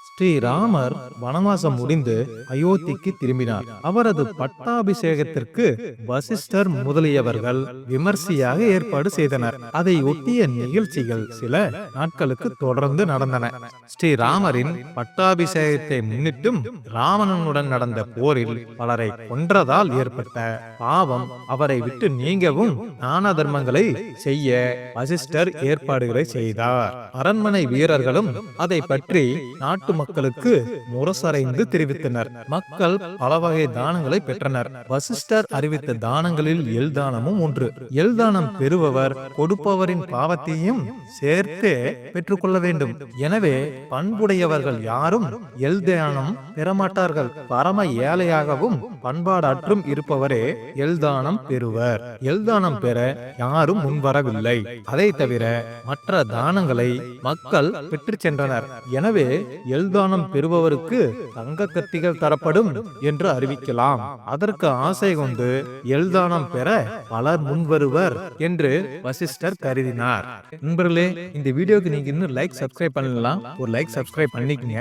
ஸ்ரீராமர் வனவாசம் முடிந்து அயோத்திக்கு திரும்பினார். அவரது பட்டாபிஷேகத்திற்கு வசிஷ்டர் முதலியவர்கள் விமர்சையாக ஏற்பாடு செய்தனர். அதை ஒட்டிய நிகழ்ச்சிகள் சில நாட்களுக்கு தொடர்ந்து நடந்தன. ஸ்ரீராமரின் பட்டாபிஷேகத்தை முன்னிட்டும் ராவணனுடன் நடந்த போரில் பலரை கொன்றதால் ஏற்பட்ட பாவம் அவரை விட்டு நீங்கவும் தான தர்மங்களை செய்ய வசிஷ்டர் ஏற்பாடுகளை செய்தார். அரண்மனை வீரர்களும் அதை பற்றி நாட்டு மக்களுக்கு முரசறைந்து தெரிவித்தனர். மக்கள் பல வகை தானங்களை பெற்றனர். வசிஷ்டர் அறிவித்த தானங்களில் எல்தானமும் ஒன்று. எல்தானம் பெறுபவர் கொடுப்பவரின் பாவத்தையும் சேர்த்தே பெற்றுக்கொள்ள வேண்டும். எனவே பண்புடையவர்கள் யாரும் எல்தானம் பெறமாட்டார்கள். பரம ஏழையாகவும் பண்பாடற்றும் இருப்பவரே எல்தானம் பெறுவர். எல்தானம் பெற யாரும் முன்வரவில்லை. அதை தவிர மற்ற தானங்களை மக்கள் பெற்று சென்றனர். எனவே எல்தானம் பெறுபவருக்கு தங்க கத்திகள் தரப்படும் என்று அறிவிக்கலாம். அதற்கு ஆசை கொண்டு எல்தானம் பெற பலர் முன்வருவர் என்று வசிஷ்டர் கருதினார். நண்பர்களே, இந்த வீடியோக்கு நீங்க இன்னும் லைக் சப்ஸ்கிரைப் பண்ணலாம். ஒரு லைக் சப்ஸ்கிரைப் பண்ணிக்கங்க.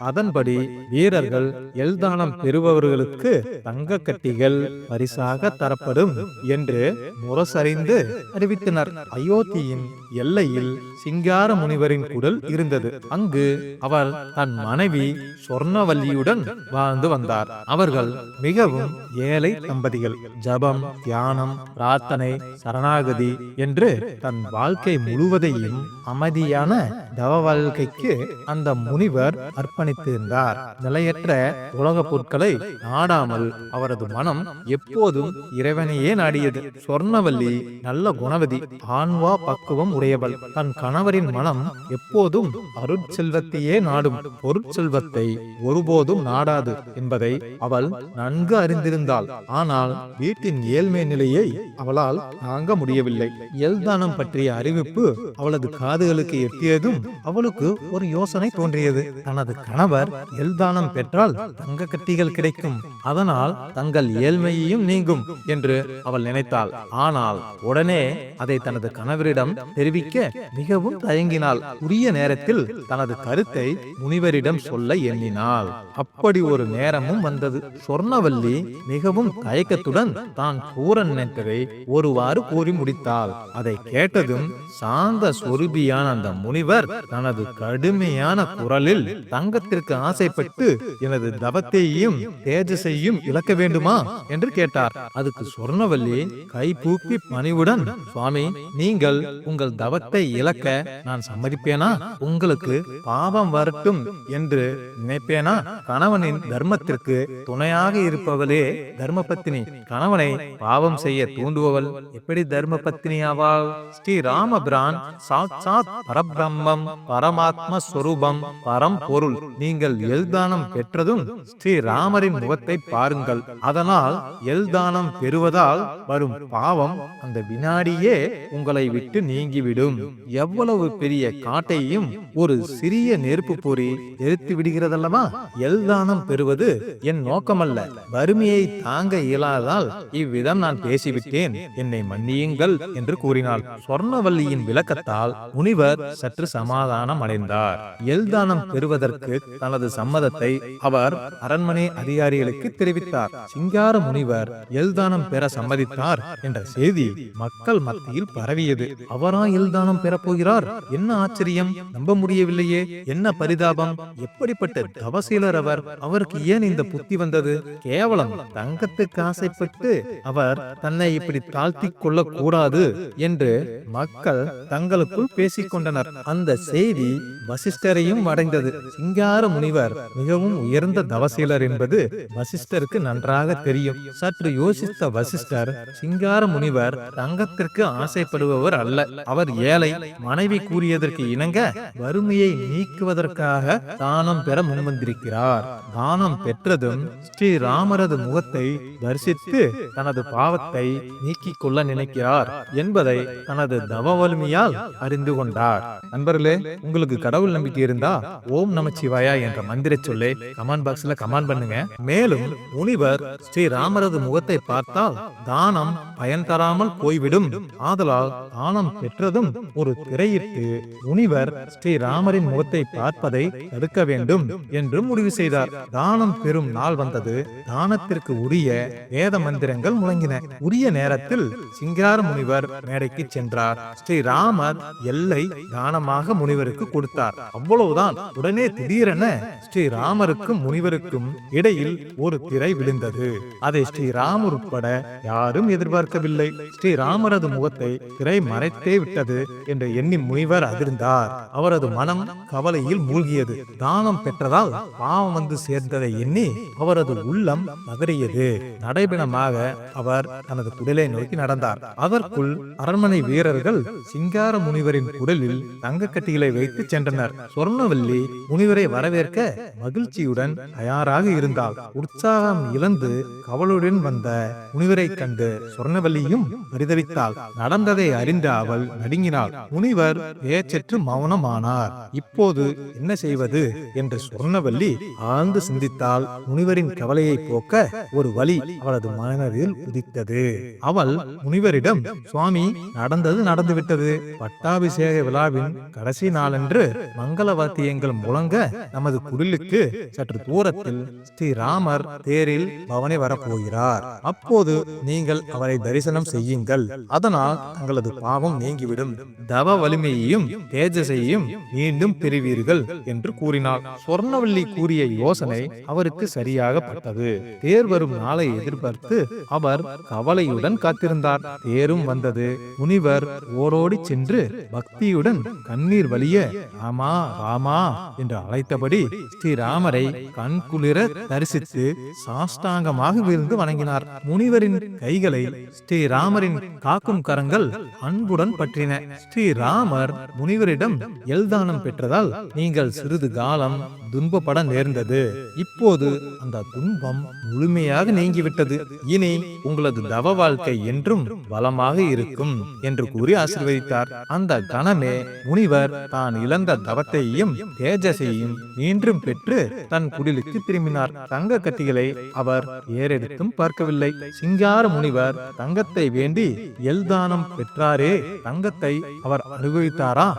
அதன்படி வீரர்கள் எல்தானம் பெறுபவர்களுக்கு தங்க கட்டிகள் பரிசாக தரப்படும் என்று முரசறிந்து அறிவித்தனர். அயோத்தியின் எல்லையில் சிங்கார முனிவரின் குடல் இருந்தது. அங்கு அவர் தன் மனைவி சொர்ணவல்லியுடன் வாழ்ந்து வந்தார். அவர்கள் மிகவும் ஏழை தம்பதிகள். ஜபம், தியானம், பிரார்த்தனை, சரணாகதி என்று தன் வாழ்க்கை முழுவதையும் அமைதியான தவ வாழ்க்கைக்கு அந்த முனிவர் அர்ப்பணித்திருந்தார். நிலையற்ற உலக பொருட்களை நாடாமல் அவரது மனம் எப்போதும் இறைவனையே நாடியது. சொர்ணவல்லி நல்ல குணவதி, ஆன்வா பக்குவம் உடையவள். தன் கணவரின் மனம் எப்போதும் அருட்செல்வத்தையே நாடும். பொருட்செல்வத்தை ஒருபோதும் நாடாது என்பதை அவள் நன்கு அறிந்திருந்தாள். ஆனால் வீட்டின் ஏழ்மை நிலையை அவளால் தாங்க முடியவில்லை. எல்தானம் பற்றிய அறிவிப்பு அவளது காதுகளுக்கு எட்டியதும் அவளுக்கு ஒரு யோசனை தோன்றியது. தனது கணவர் எல்தானம் பெற்றால் தங்க கட்டிகள் கிடைக்கும், அதனால் தங்கள் ஏழ்மையையும் நீங்கும் என்று அவள் நினைத்தாள். ஆனால் உடனே அதை தனது கணவரிடம் தெரிவிக்க மிகவும் தயங்கினாள். உரிய நேரத்தில் தனது கருத்தை முனிவரிடம் சொல்ல எண்ணினாள். அப்படி ஒரு நேரமும் வந்தது. சொர்ணவல்லி மிகவும் தயக்கத்துடன் தான் கூற நினைத்ததை ஒருவாறு கூறி முடித்தாள். அதை கேட்டதும் சாந்த சொரூபியான அந்த முனிவர் தனது கடுமையான குரலில், தங்கத்திற்கு ஆசைப்பட்டு எனது தவத்தையும் தேஜஸையும் இழக்க வேண்டுமா என்று கேட்டார். அதுக்கு சொர்ணவல்லி கைகூப்பி பணிவுடன், சுவாமி, நீங்கள் உங்கள் தவத்தை இழக்க நான் சம்மதிப்பேனா? உங்களுக்கு பாவம் வரட்டும் என்று நினைப்பேனா? கணவனின் தர்மத்திற்கு துணையாக இருப்பவளே தர்மபத்தினி. கணவனை பாவம் செய்ய தூண்டுபவள் எப்படி தர்ம பத்தினி ஆவாள்? ஸ்ரீராமபிரான் சாட்சாத் பரபிரம்மம், பரமாத்ம ஸ்வரூபம், பரம்பொருள். நீங்கள் எல்தானம் பெற்றதும் ஸ்ரீராமரின் முகத்தை பாருங்கள். அதனால் எல்தானம் பெறுவதால் வரும் பாவம் அந்த வினாடியே உங்களை விட்டு நீங்கிவிடும். எவ்வளவு பெரிய காட்டையும் ஒரு சிறிய நெருப்பு பொறி எரித்து விடுகிறதல்லவா? எல்தானம் பெறுவது என் நோக்கமல்ல. வறுமையை தாங்க இயலாதால் இவ்விதம் நான் பேசிவிட்டேன், என்னை மன்னியுங்கள் என்று கூறினாள். சொர்ணவல்லியின் விளக்கத்தால் முனிவர் சற்று சமாதானம் அடைந்தார். எல்தானம் பெறுவதற்கு தனது சம்மதத்தை அவர் அரண்மனை அதிகாரிகளுக்கு தெரிவித்தார். சிங்கார முனிவர் எல்தானம் பெற சம்மதித்தார் என்ற செய்தி மக்கள் மத்தியில் பரவியது. அவரா எல்தானம் பெறப்போகிறார்? என்ன ஆச்சரியம்! நம்ப முடியவில்லையே. என்ன பரிதாபம்! எப்படிப்பட்ட தவசீலர் அவர்! அவருக்கு ஏன் இந்த புத்தி வந்தது? கேவலம் தங்கத்துக்கு ஆசைப்பட்டு அவர் தன்னை இப்படி தாழ்த்தி கொள்ள கூடாது என்று மக்கள் தங்களுக்குள் பேசிக் கொண்டனர். அந்த செய்தி வசிஷ்டரையும் அடைந்தது. சிங்கார முனிவர் மிகவும் உயர்ந்த தவசீலர் என்பது வசிஷ்டருக்கு நன்றாக தெரியும். சற்று யோசித்த வசிஷ்டர், சிங்கார முனிவர் தங்கத்திற்கு ஆசைப்படுபவர் அல்ல. அவர் ஏழை. மனைவி கூறியதற்கு இணங்க வறுமையை நீக்குவதற்காக தானம் பெற முன்வந்திருக்கிறார். தானம் பெற்றதும் ஸ்ரீராமரது முகத்தை தரிசித்து தனது பாவத்தை நீக்கிக் கொள்ள நினைக்கிறார் என்பதை தனது தவ வலிமையால் அறிந்து கொண்டார். நண்பர்களே, உங்களுக்கு கதை கடவுள் நம்பிக்கை இருந்தா ஓம் நமச்சிவாயா என்ற மந்திர சொல்லை கமெண்ட் பாக்ஸ்ல கமெண்ட் பண்ணுங்க. மேலும் முனிவர் ஸ்ரீராமரது முகத்தை பார்த்தால் தானம் பயன் தராமல் போய்விடும், ஆதலால் தானம் பெற்றதும் ஒரு திரையிட்டு முனிவர் ஸ்ரீராமரின் முகத்தை பார்ப்பதை தடுக்க வேண்டும் என்று முடிவு செய்தார். தானம் பெறும் நாள் வந்தது. தானத்திற்கு உரிய வேத மந்திரங்கள் முழங்கின. உரிய நேரத்தில் சிங்கார முனிவர் மேடைக்கு சென்றார். ஸ்ரீராமர் எல்லை தானமாக முனிவருக்கு கொடுத்தார். அவ்வளவுதான். உடனே திடீரென ஸ்ரீராமருக்கும் முனிவருக்கும் இடையில் ஒரு திரை விழுந்தது. அதை ஸ்ரீராமர் உட்பட யாரும் எதிர்பார்க்கவில்லை. ஸ்ரீராமரது முகத்தை திரை மறைத்தே விட்டது என்று எண்ணி முனிவர் அதிர்ந்தார். அவரது மனம் கவலையில் மூழ்கியது. தானம் பெற்றதால் பாவம் வந்து சேர்ந்ததை எண்ணி அவரது உள்ளம் நகரியது. நடைபெணமாக அவர் தனது குடிலை நோக்கி நடந்தார். அதற்குள் அரண்மனை வீரர்கள் சிங்கார முனிவரின் குடலில் தங்க கட்டிகளை வைத்து சென்றனர். சொர்ணவல்லி முனிவரை வரவேற்க மகிழ்ச்சியுடன் தயாராக இருந்தாள். உற்சாகம் இழந்து கவலுடன் வந்த முனிவரை கண்டு சொர்ணவல்லியும் பரிதவித்தாள். நடந்ததை அறிந்த அவள் நடுங்கினாள். முனிவர் பேச்சற்று மௌனமானார். இப்போது என்ன செய்வது என்று சொர்ணவல்லி ஆழ்ந்து சிந்தித்தாள். முனிவரின் கவலையை போக்க ஒரு வழி அவளது மனதில் உதித்தது. அவள் முனிவரிடம், சுவாமி, நடந்தது நடந்துவிட்டது. பட்டாபிஷேக விழாவின் கடைசி நாளன்று மங்கள வாத்தியங்கள் முழங்க நமது குடிலுக்கு சற்று தூரத்தில் ஸ்ரீராமர் தேரில் பவனி வரப்போகிறார். அப்போது நீங்கள் அவரை தரிசனம் செய்யுங்கள். அதனால் தங்களது பாவம் நீங்கிவிடும். தவ வலிமையையும் தேஜஸையும் மீண்டும் பெறுவீர்கள் என்று கூறினார். சொர்ணவல்லி கூறிய யோசனை அவருக்கு சரியாக பட்டது. தேர் வரும் நாளை எதிர்பார்த்து அவர் கவலையுடன் காத்திருந்தார். தேரும் வந்தது. முனிவர் ஓடோடி சென்று பக்தியுடன் கண்ணீர் வலிய ராமா ராமா என்று அழைத்தபடி ஸ்ரீராமரை கண்குளிர தரிசித்து சாஷ்டாங்கமாக விழுந்து வணங்கினார். முனிவரின் கைகளை ஸ்ரீராமரின் காக்கும் கரங்கள் அன்புடன் பற்றின. ஸ்ரீராமர் முனிவரிடம் எல்தானம் பெற்றதால் நீங்கள் சிறிது காலம் துன்பப்பட நேர்ந்தது. இப்போது அந்த துன்பம் முழுமையாக நீங்கிவிட்டது. இனி உங்களது தவ வாழ்க்கை என்றும் வளமாக இருக்கும் என்று கூறி ஆசீர்வதித்தார். அந்த கணமே முனிவர் தான் இழந்த தவத்தையும் தேஜஸையும் மீண்டும் பெற்று தன் குடிலுக்கு திரும்பினார். தங்க கட்டிகளை அவர் ஏறெடுத்தும் பார்க்கவில்லை. சிங்கார முனிவர் தங்கத்தை வேண்டி எல்தானம் பெற்றாரே, தங்கத்தை அவர் அனுபவித்தாரா?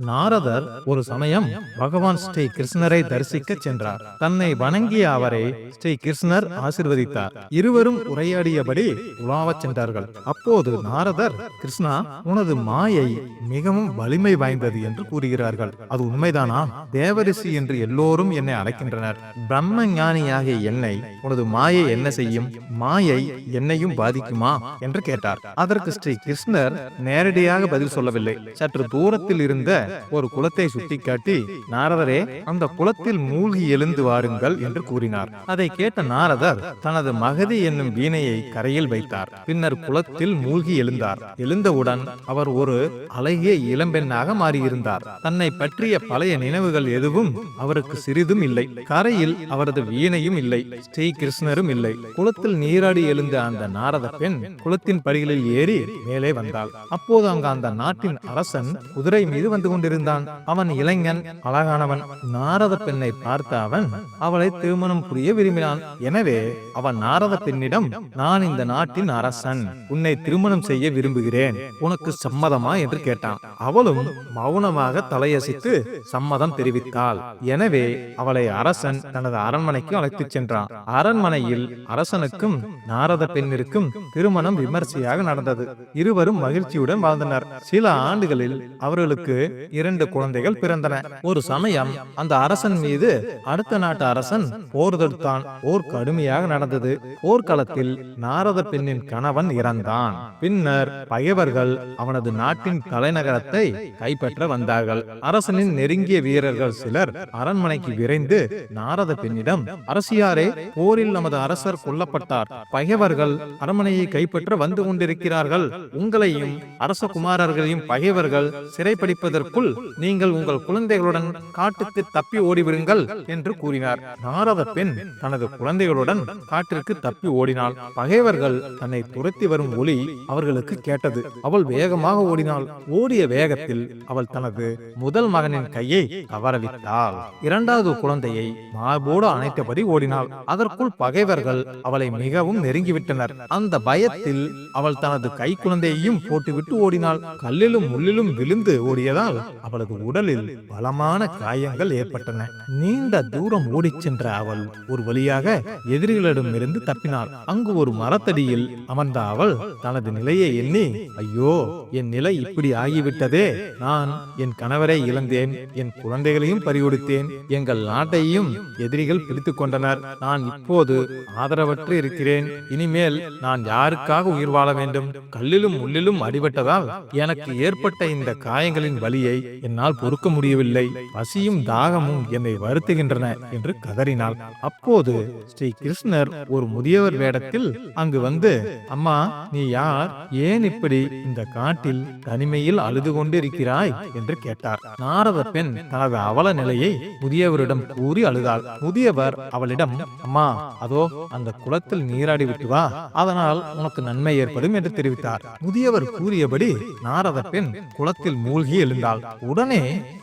நாரதர் ஒரு சமயம் பகவான் ஸ்ரீ கிருஷ்ணரை தரிசிக்க சென்றார். தன்னை வணங்கிய அவரை ஸ்ரீ கிருஷ்ணர் ஆசீர்வதித்தார். இருவரும் உரையாடியபடி உலாவச் சென்றார்கள். அப்போது நாரதர், கிருஷ்ணா, உனது மாயை மிகவும் வலிமை வாய்ந்தது என்று கூறுகிறார்கள். அது உண்மைதானா? தேவரிஷி என்று எல்லோரும் என்னை அழைக்கின்றனர். பிரம்ம ஞானியாகிய என்னை உனது மாயை என்ன செய்யும்? மாயை என்னையும் பாதிக்குமா என்று கேட்டார். அதற்கு ஸ்ரீ கிருஷ்ணர் நேரடியாக பதில் சொல்லவில்லை. சற்று தூரத்தில் இருந்த ஒரு குளத்தை சுட்டிக்காட்டி, நாரதரே, அந்த குளத்தில் மூழ்கி எழுந்து வாருங்கள் என்று கூறினார். அதை கேட்ட நாரதர் தனது மகதி என்னும் வீணையை கரையில் வைத்தார். பின்னர் குளத்தில் மூழ்கி எழுந்தார். எழுந்தவுடன் அவர் ஒரு அழகிய இளம்பெண்ணாக மாறியிருந்தார். தன்னை பற்றிய பழைய நினைவுகள் எதுவும் அவருக்கு சிறிதும் இல்லை. கரையில் அவரது வீணையும் இல்லை, ஸ்ரீ கிருஷ்ணரும் இல்லை. குளத்தில் நீராடி எழுந்த அந்த நாரத பெண் குளத்தின் படிகளில் ஏறி மேலே வந்தாள். அப்போது அங்கு அந்த நாட்டின் அரசன் குதிரை மீது வந்து கொண்டிருந்தான். அவன் இளைஞன், அழகானவன். நாரத பெண்ணை பார்த்த அவன் அவளை திருமணம் புரிய விரும்பினான். எனவே அவன் நாரத பெண்ணிடம், நான் இந்த நாட்டின் அரசன், உன்னை திருமணம் செய்ய விரும்புகிறேன், உனக்கு சம்மதமா என்று கேட்டான். அவளும் மௌனமாக தலையசைத்து சம்மதம் தெரிவித்தாள். எனவே அவளை அரசன் தனது அரண்மனைக்கு அழைத்துச் சென்றான். அரண்மனையில் அரசனுக்கும் நாரத பெண்ணிற்கும் திருமணம் விமர்சையாக நடந்தது. இருவரும் மகிழ்ச்சியுடன் வாழ்ந்தனர். சில ஆண்டுகளில் அவர்களுக்கு 2 குழந்தைகள் பிறந்தன. ஒரு சமயம் அந்த அரசன் மீது அடுத்த நாட்டு அரசன் போர் தொடுத்தான். போர் கடுமையாக நடந்தது. போர்க்களத்தில் நாரத பெண்ணின் கணவன் இறந்தான். பின்னர் பகைவர்கள் அவனது நாட்டின் தலைநகரத்தை கைப்பற்ற வந்தார்கள். அரசனின் நெருங்கிய வீரர்கள் சிலர் அரண்மனைக்கு விரைந்து நாரத பெண்ணிடம், அரசியாரே, போரில் நமது அரசர் கொல்லப்பட்டார். பகைவர்கள் அரண்மனையை கைப்பற்ற வந்து கொண்டிருக்கிறார்கள். உங்களையும் அரச குமாரர்களையும் பகைவர்கள் சிறைப்பிடிப்பதற்கு வருவதற்குள் நீங்கள் உங்கள் குழந்தைகளுடன் காட்டுக்கு தப்பி ஓடிவிடுங்கள் என்று கூறினார். நாரத பெண் தனது குழந்தைகளுடன் காட்டிற்கு தப்பி ஓடினாள். பகைவர்கள் தன்னை துரத்தி வரும் ஒலி அவர்களுக்கு கேட்டது. அவள் வேகமாக ஓடினாள். ஓடிய வேகத்தில் அவள் தனது முதல் மகனின் கையை தவறவிட்டாள். இரண்டாவது குழந்தையை மார்போடு அணைத்தபடி ஓடினாள். அதற்குள் பகைவர்கள் அவளை மிகவும் நெருங்கிவிட்டனர். அந்த பயத்தில் அவள் தனது கை குழந்தையையும் போட்டுவிட்டு ஓடினாள். கல்லிலும் முள்ளிலும் விழுந்து ஓடியதால் அவளது உடலில் பலமான காயங்கள் ஏற்பட்டன. நீண்ட தூரம் ஓடிச் சென்ற அவள் ஒரு வழியாக எதிரிகளிடமிருந்து தப்பினாள். அங்கு ஒரு மரத்தடியில் அமர்ந்த அவள் தனது நிலையை எண்ணி, ஐயோ, என் நிலை இப்படி ஆகிவிட்டதே. நான் என் கணவரை இழந்தேன், என் குழந்தைகளையும் பறிகொடுத்தேன், எங்கள் நாட்டையும் எதிரிகள் பிடித்துக் கொண்டனர். நான் இப்போது ஆதரவற்று இருக்கிறேன். இனிமேல் நான் யாருக்காக உயிர் வாழ வேண்டும்? கல்லிலும் முள்ளிலும் அடிபட்டதால் எனக்கு ஏற்பட்ட இந்த காயங்களின் வலியை என்னால் பொறுக்க முடியவில்லை. பசியும் தாகமும் என்னை வருத்துகின்றன என்று கதறினாள். அப்போது ஸ்ரீ கிருஷ்ணர் ஒரு முதியவர் வேடத்தில் அங்கு வந்து, அம்மா, நீ யார்? ஏன் இப்படி இந்த காட்டில் தனிமையில் அழுது கொண்டிருக்கிறாய் என்று கேட்டார். நாரத பெண் தனது அவல நிலையை முதியவரிடம் கூறி அழுதாள். முதியவர் அவளிடம், அம்மா, அதோ அந்த குளத்தில் நீராடி விட்டு வா, அதனால் உனக்கு நன்மை ஏற்படும் என்று தெரிவித்தார். முதியவர் கூறியபடி நாரத பெண் குளத்தில் மூழ்கி எழுந்தாள். உடனே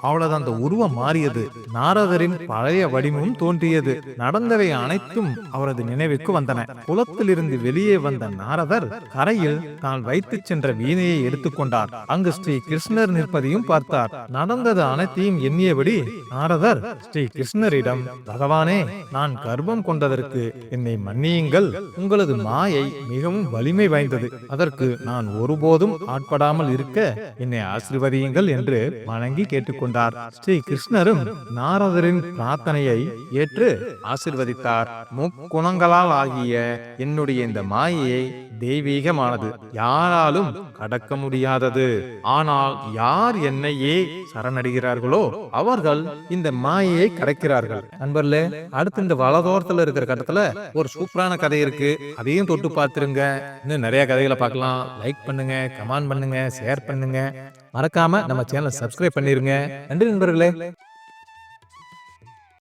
அவளது அந்த உருவம் மாறியது. நாரதரின் பழைய வடிவமும் தோன்றியது. நடந்தவை அனைத்தும் அவரது நினைவுக்கு வந்தன. குளத்தில் இருந்து வெளியே வந்த நாரதர் கரையில் தான் வைத்து சென்ற வீணையை எடுத்துக்கொண்டார். அங்கு ஸ்ரீ கிருஷ்ணர் நிற்பதையும் பார்த்தார். நடந்தது அனைத்தையும் எண்ணியபடி நாரதர் ஸ்ரீ கிருஷ்ணரிடம், பகவானே, நான் கர்ப்பம் கொண்டதற்கு என்னை மன்னியுங்கள். உங்களது மாயை மிகவும் வலிமை வாய்ந்தது. அதற்கு நான் ஒருபோதும் ஆட்படாமல் இருக்க என்னை ஆசீர்வதியுங்கள் என்று வணங்கி கேட்டுக்கொண்டார். ஸ்ரீ கிருஷ்ணரும் நாரதரின் பிரார்த்தனையை ஏற்று ஆசீர்வதித்தார். முக்குணங்களால் ஆகிய என்னுடைய இந்த மாயையை தெய்வீகமானது, யாராலும் கடக்க முடியாதது. ஆனால் யார் என்னையே சரணடைகிறார்களோ அவர்கள் இந்த மாயையை கடக்கிறார்கள். நண்பர்களே, அடுத்து இந்த வலதோரத்துல இருக்கிற கட்டத்துல ஒரு சூப்பரான கதை இருக்கு. அதையும் தொட்டு பார்த்துருங்க. இன்னும் நிறைய கதைகளை பார்க்கலாம். லைக் பண்ணுங்க, கமெண்ட் பண்ணுங்க, ஷேர் பண்ணுங்க. மறக்காம நம்ம சேனலை சப்ஸ்கிரைப் பண்ணிருங்க. நன்றி நண்பர்களே.